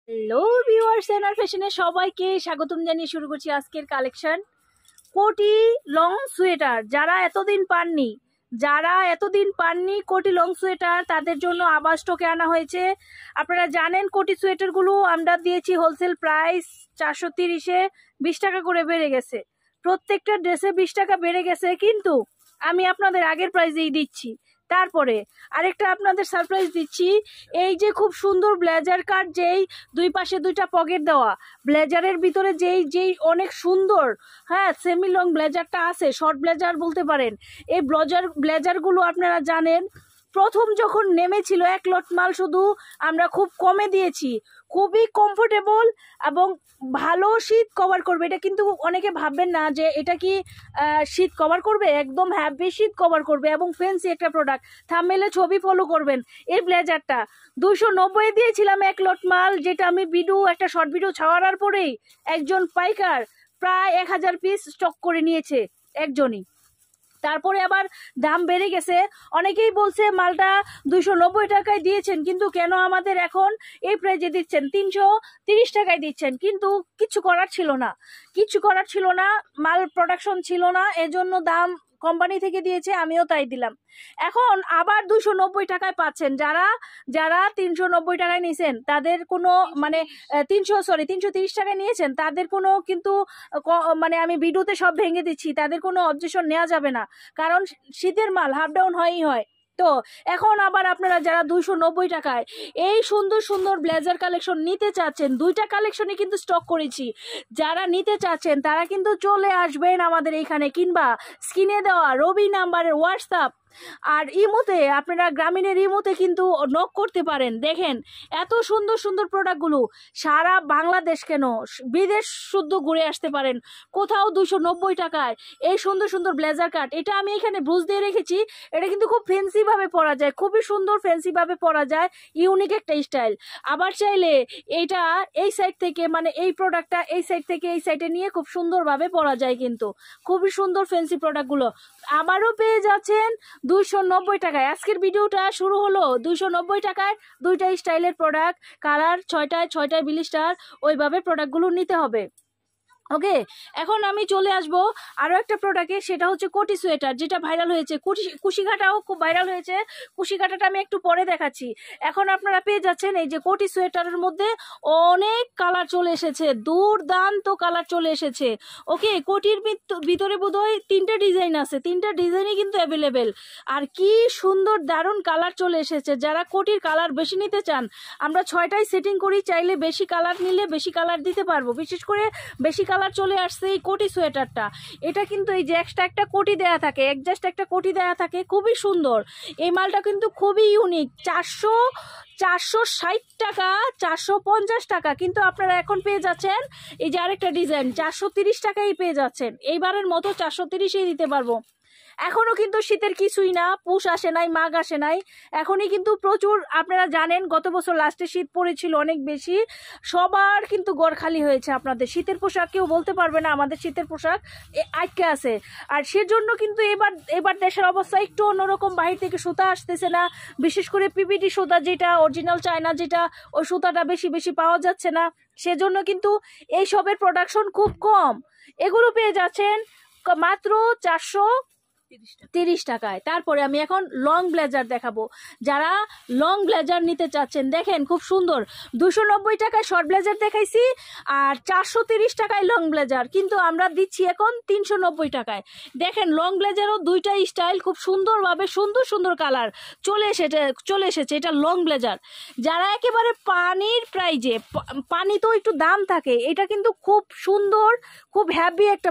Hello viewers, NR ফ্যাশনে সবাইকে স্বাগতম জানিয়ে শুরু করছি আজকের কালেকশন। কোটি লং সোয়েটার যারা এতদিন পাননি কোটি লং সোয়েটার, তাদের জন্য আবার স্টকে আনা হয়েছে। আপনারা জানেন কোটি সোয়েটারগুলো আমরা দিয়েছি হোলসেল প্রাইস 430-এ 20 টাকা করে বেড়ে গেছে। প্রত্যেকটা ড্রেসে 20 টাকা বেড়ে গেছে, কিন্তু আমি আপনাদের আগের প্রাইসেই দিচ্ছি। তারপরে আরেকটা আপনাদের সারপ্রাইজ দিচ্ছি। এই যে খুব সুন্দর ব্লেজার কাট, যেই দুই পাশে দুইটা পকেট দেওয়া, ব্লেজারের ভিতরে যেই অনেক সুন্দর, হ্যাঁ, সেমি লং ব্লেজারটা আছে, শর্ট ব্লেজার বলতে পারেন। এই ব্লেজারগুলো আপনারা জানেন প্রথম যখন নেমেছিল এক লট মাল শুধু আমরা খুব কমে দিয়েছি। খুবই কমফোর্টেবল এবং ভালো শীত কভার করবে। এটা কিন্তু অনেকে ভাববেন না যে এটা কি শীত কভার করবে, একদম হ্যাভি শীত কভার করবে এবং ফ্যান্সি একটা প্রোডাক্ট। থাম্বনেলে ছবি ফলো করবেন। এই ব্লেজারটা 290 দিয়েছিলাম এক লট মাল, যেটা আমি একটা শর্ট ভিডিও ছাড়ার পরেই একজন পাইকার প্রায় 1000 পিস স্টক করে নিয়েছে একজনই। তারপরে আবার দাম বেড়ে গেছে। অনেকেই বলছে মালটা 290 টাকায় দিয়েছেন, কিন্তু কেন আমাদের এখন এই প্রাইজে দিচ্ছেন, 330 টাকায় দিচ্ছেন? কিন্তু কিছু করার ছিল না, মাল প্রোডাকশন ছিল না, এজন্য দাম কোম্পানি থেকে দিয়েছে, আমিও তাই দিলাম। এখন আবার 290 টাকায় পাচ্ছেন। যারা 390 টাকায় নিয়েছেন তাদের কোনো মানে 330 টাকায় নিয়েছেন তাদের কোনো কিন্তু মানে আমি ভিডিওতে সব ভেঙে দিচ্ছি, তাদের কোনো অবজেকশন নেওয়া যাবে না, কারণ শীতের মাল হাফ ডাউন হয়। তো এখন আবার আপনারা যারা 290 টাকায় এই সুন্দর সুন্দর ব্লেজার কালেকশন নিতে চাচ্ছেন, দুইটা কালেকশনই কিন্তু স্টক করেছি। যারা নিতে চাচ্ছেন তারা কিন্তু চলে আসবেন আমাদের এইখানে, কিংবা স্ক্রিনে দেওয়া রবি নাম্বারের হোয়াটসঅ্যাপ আর ইমোতে, আপনারা গ্রামীণের ইমোতে কিন্তু নক করতে পারেন। দেখেন এত সুন্দর সুন্দর প্রোডাক্টগুলো, সারা বাংলাদেশ কেন বিদেশ শুদ্ধ ঘুরে আসতে পারেন। কোথাও 290 টাকায় এই সুন্দর সুন্দর ব্লেজার কাট, এটা আমি এখানে ব্রুজ দিয়ে রেখেছি। এটা কিন্তু খুব ফ্যান্সি ভাবে পরা যায়, খুবই সুন্দর ফ্যান্সি ভাবে পরা যায়, ইউনিক একটা স্টাইল। আবার চাইলে এইটা এই সাইড থেকে, মানে এই প্রোডাক্টটা এই সাইড থেকে এই সাইডে নিয়ে খুব সুন্দরভাবে পরা যায়, কিন্তু খুবই সুন্দর ফ্যান্সি প্রোডাক্টগুলো আবারও পেয়ে যাচ্ছেন 290 টাকায়। আজকের ভিডিওটা শুরু হলো 290 টাকায় দুইটা স্টাইলের প্রোডাক্ট, কালার 6টায় ব্লিস্টার, ওইভাবে প্রোডাক্টগুলো নিতে হবে। ওকে, এখন আমি চলে আসবো আরো একটা প্রোডাক্টে, সেটা হচ্ছে কোটি সোয়েটার, যেটা ভাইরাল হয়েছে। কুশিঘাটাও খুব ভাইরাল হয়েছে, কুশিঘাটাটা আমি একটু পরে দেখাচ্ছি। এখন আপনারা পেয়ে যাচ্ছেন এই যে কোটি সোয়েটারের মধ্যে অনেক কালার চলে এসেছে, দুর্দান্ত কালার চলে এসেছে। ওকে, কোটির ভিতরে বোধহয় 3টে ডিজাইন আছে, 3টা ডিজাইনই কিন্তু অ্যাভেলেবেল। আর কি সুন্দর দারুণ কালার চলে এসেছে। যারা কোটির কালার বেশি নিতে চান, আমরা 6টায় সেটিং করি, চাইলে বেশি কালার নিলে বেশি কালার দিতে পারবো। বিশেষ করে বেশি কালার চলে আসছে এই কোটি সোয়েটারটা। এটা কিন্তু এই যে এক্সট্রা একটা কোটি দেয়া থাকে, একজাস্ট একটা কোটি দেয়া থাকে, খুবই সুন্দর। এই মালটা কিন্তু খুবই ইউনিক। 460 টাকা, 450 টাকা, কিন্তু আপনারা এখন পেয়ে যাচ্ছেন এই যে আরেকটা ডিজাইন 430 টাকাই পেয়ে যাচ্ছেন। এইবারের মতো 430-এই দিতে পারবো। এখনো কিন্তু শীতের কিছুই না, পুষ আসে নাই, মাঘ আসে নাই, এখনই কিন্তু প্রচুর। আপনারা জানেন গত বছর লাস্টে শীত পড়েছিল অনেক বেশি, সবার কিন্তু গড় খালি হয়েছে। আপনাদের শীতের পোশাক কেউ বলতে পারবে না আমাদের শীতের পোশাক আটকে আছে। আর সেজন্য কিন্তু এবার দেশের অবস্থা একটু অন্যরকম, বাহির থেকে সুতা আসতেছে না, বিশেষ করে পিপিটি সুতা, যেটা অরিজিনাল চায়না, যেটা ওই সুতাটা বেশি পাওয়া যাচ্ছে না, সেজন্য কিন্তু এই সবের প্রোডাকশন খুব কম। এগুলো পেয়ে যাচ্ছেন মাত্র 430 টাকায়। তারপরে আমি এখন লং ব্লেজার দেখাবো। যারা লং ব্লেজার নিতে চাচ্ছেন, দেখেন খুব সুন্দর, 290 টাকায় শর্ট ব্লেজার দেখাইছি আর 430 টাকায় লং ব্লেজার, কিন্তু আমরা দিচ্ছি এখন 390 টাকায়। দেখেন লং ব্লেজারও দুইটা স্টাইল, খুব সুন্দরভাবে সুন্দর কালার চলে এসেছে। এটা লং ব্লেজার। যারা একেবারে পানির প্রাইজে, পানি তো একটু দাম থাকে, এটা কিন্তু খুব সুন্দর, খুব হ্যাভি একটা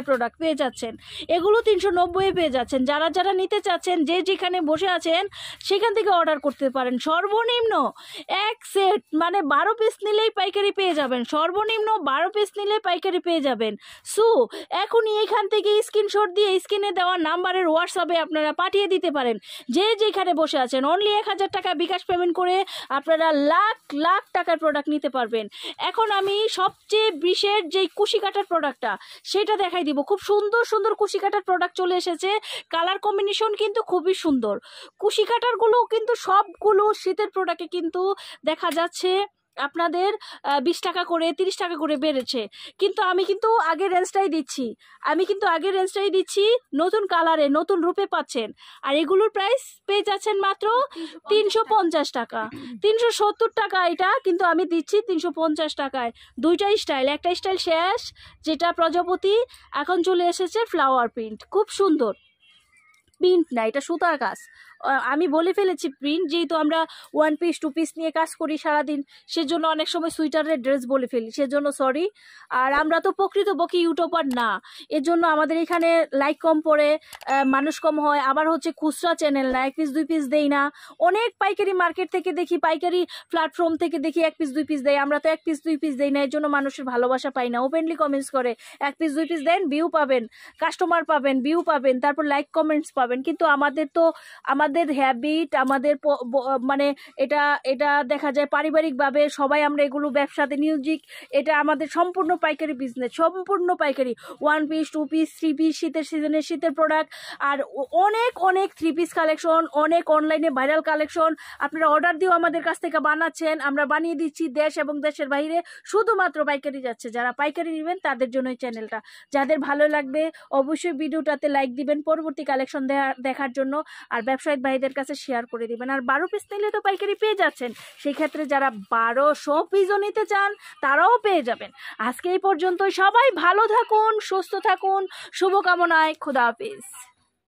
প্রোডাক্ট পেয়ে যাচ্ছেন। এগুলো 390 পেয়ে যাচ্ছেন। যারা নিতে চাচ্ছেন, যে যেখানে বসে আছেন সেখান থেকে অর্ডার করতে পারেন। সর্বনিম্ন এক সেট মানে 12 পিস নিলেই পাইকারি পেয়ে যাবেন, সর্বনিম্ন 12 পিস নিলে পাইকারি পেয়ে যাবেন। সো এখনই এখান থেকে স্ক্রিনশট দিয়ে স্ক্রিনে দেওয়া নাম্বারের হোয়াটসঅ্যাপে আপনারা পাঠিয়ে দিতে পারেন, যে যেখানে বসে আছেন। অনলি 1000 টাকা বিকাশ পেমেন্ট করে আপনারা লাখ টাকার প্রোডাক্ট নিতে পারবেন। এখন আমি সবচেয়ে বিশেষ যে কুশি কাটার প্রোডাক্টটা, সেটা দেখাই দিব। খুব সুন্দর কুশি কাটার প্রোডাক্ট চলে এসেছে, কালার কম্বিনেশন কিন্তু খুবই সুন্দর। কুশি কাটারগুলো কিন্তু সবগুলো শীতের প্রোডাক্টে কিন্তু দেখা যাচ্ছে আপনাদের 20 টাকা করে 30 টাকা করে বেড়েছে, কিন্তু আমি কিন্তু আগের রেঞ্জটাই দিচ্ছি, নতুন কালারে নতুন রূপে পাচ্ছেন। আর এগুলোর প্রাইস পেয়ে যাচ্ছেন মাত্র 350 টাকা, 370 টাকা এটা, কিন্তু আমি দিচ্ছি 350 টাকায়। দুইটা স্টাইল, একটা স্টাইল শেষ যেটা প্রজাপতি, এখন চলে এসেছে ফ্লাওয়ার প্রিন্ট, খুব সুন্দর। প্রিন্ট না, এটা সুতার কাজ। আমি বলে ফেলেছি প্রিন্ট, যেহেতু আমরা 1 পিস 2 পিস নিয়ে কাজ করি সারাদিন, সেজন্য অনেক সময় সুইটারের ড্রেস বলে ফেলি, সেজন্য সরি। আর আমরা তো প্রকৃতপক্ষে ইউটিউবার না, এর জন্য আমাদের এখানে লাইক কম পড়ে, মানুষ কম হয়। আবার হচ্ছে খুচরা চ্যানেল না, 1 পিস 2 পিস দেই না। অনেক পাইকারি মার্কেট থেকে দেখি, পাইকারি প্ল্যাটফর্ম থেকে দেখি 1 পিস 2 পিস দেয়, আমরা তো 1 পিস 2 পিস দেই না, এর জন্য মানুষের ভালোবাসা পাই না। ওপেনলি কমেন্টস করে 1 পিস 2 পিস দেন, ভিউ পাবেন, কাস্টমার পাবেন, ভিউ পাবেন, তারপর লাইক কমেন্টস পাবেন। কিন্তু আমাদের তো আমাদের হ্যাবিট, আমাদের মানে এটা দেখা যায় পারিবারিকভাবে সবাই আমরা এগুলো ব্যবসাতে নিয়োজিত। এটা আমাদের সম্পূর্ণ পাইকারি বিজনেস, সম্পূর্ণ পাইকারি। 1 পিস 2 পিস 3 পিস, শীতের সিজনের শীতের প্রোডাক্ট, আর অনেক 3 পিস কালেকশন, অনেক অনলাইনে ভাইরাল কালেকশন। আপনারা অর্ডার দিয়েও আমাদের কাছ থেকে বানাচ্ছেন, আমরা বানিয়ে দিচ্ছি দেশ এবং দেশের বাইরে, শুধুমাত্র পাইকারি যাচ্ছে। যারা পাইকারি নেবেন তাদের জন্য এই চ্যানেলটা। যাদের ভালো লাগবে অবশ্যই ভিডিওটাতে লাইক দিবেন পরবর্তী কালেকশন দেখার জন্য, আর ব্যবসায়িক ভাইদের কাছে শেয়ার করে দিবেন। আর 12 পিস নিলে তো পাইকারি পেয়ে যাচ্ছেন, সেই ক্ষেত্রে যারা 1200 পিসও নিতে চান তারাও পেয়ে যাবেন। আজকে এই পর্যন্ত, সবাই ভালো থাকুন, সুস্থ থাকুন, শুভকামনায়, খোদা হাফেজ।